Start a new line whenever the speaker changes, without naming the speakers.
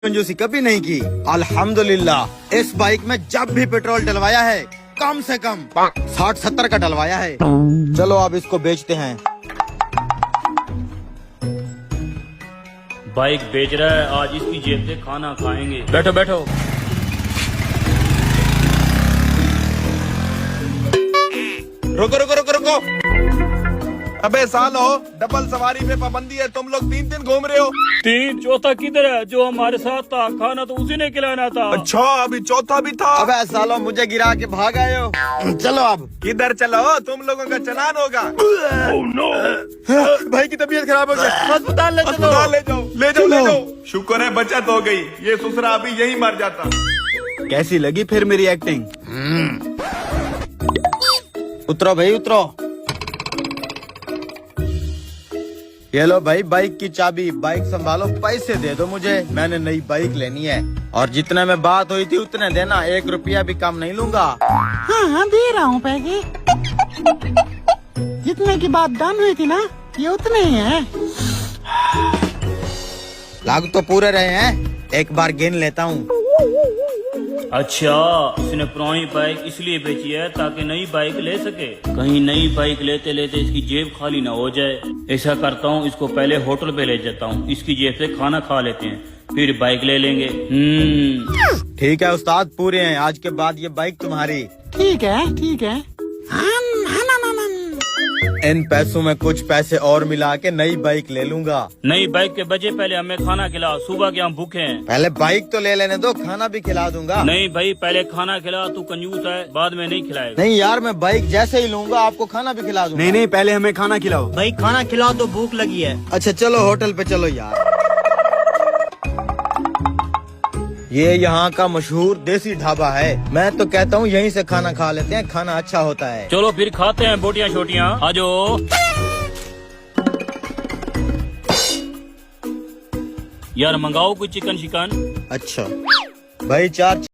कंजूसी कभी नहीं की। अल्हम्दुलिल्लाह इस बाइक में जब भी पेट्रोल डलवाया है कम से कम 60-70 का डलवाया है। चलो अब इसको बेचते हैं।
बाइक बेच रहा है, आज इसकी जेब से खाना खाएंगे। बैठो बैठो।
रुको रुको रुको रुको। अबे सालो, डबल सवारी पे पाबंदी है, तुम लोग 3 घूम रहे हो।
3 चौथा किधर है? जो हमारे साथ था, खाना तो उसी ने खिलाना था।
अच्छा, अभी चौथा भी था।
अबे सालो मुझे गिरा के भाग आए हो। चलो अब
किधर चलो, तुम लोगों का चालान होगा।
भाई की तबीयत खराब हो गई, अस्पताल ले चलो।
अस्पताल ले जाओ ले जाओ ले जाओ। शुक्र है बचत हो गई, ये ससुरा अभी यही मर जाता।
कैसी लगी फिर मेरी एक्टिंग? उतरो भाई उतरो। ये लो भाई बाइक की चाबी, बाइक संभालो, पैसे दे दो मुझे, मैंने नई बाइक लेनी है। और जितने में बात हुई थी उतने देना, 1 रुपया भी कम नहीं लूंगा।
हाँ दे रहा हूँ पैसे। जितने की बात डन हुई थी ना, ये उतने ही है।
लाग तो पूरे रहे हैं, एक बार गिन लेता हूँ।
अच्छा, इसने पुरानी बाइक इसलिए बेची है ताकि नई बाइक ले सके। कहीं नई बाइक लेते लेते इसकी जेब खाली ना हो जाए। ऐसा करता हूँ, इसको पहले होटल पे ले जाता हूँ, इसकी जेब से खाना खा लेते हैं, फिर बाइक ले लेंगे।
ठीक है उस्ताद, पूरे हैं, आज के बाद ये बाइक तुम्हारी।
ठीक है ठीक है।
इन पैसों में कुछ पैसे और मिला के नई बाइक ले लूंगा।
नई बाइक के बजे पहले हमें खाना खिला, सुबह के हम भूखे हैं।
पहले बाइक तो ले लेने दो, खाना भी खिला दूंगा।
नहीं भाई, पहले खाना खिला, तू कंजूस है, बाद में नहीं खिलाएगा।
नहीं यार, मैं बाइक जैसे ही लूंगा आपको खाना भी खिला दूंगा।
नहीं पहले हमें खाना खिलाओ।
भाई खाना खिलाओ तो भूख लगी है।
अच्छा चलो होटल पे चलो यार। ये यहाँ का मशहूर देसी ढाबा है, मैं तो कहता हूँ यहीं से खाना खा लेते हैं, खाना अच्छा होता है।
चलो फिर खाते हैं बोटियां छोटियां, आ जाओ। यार मंगाओ कुछ चिकन शिकन।
अच्छा भाई 4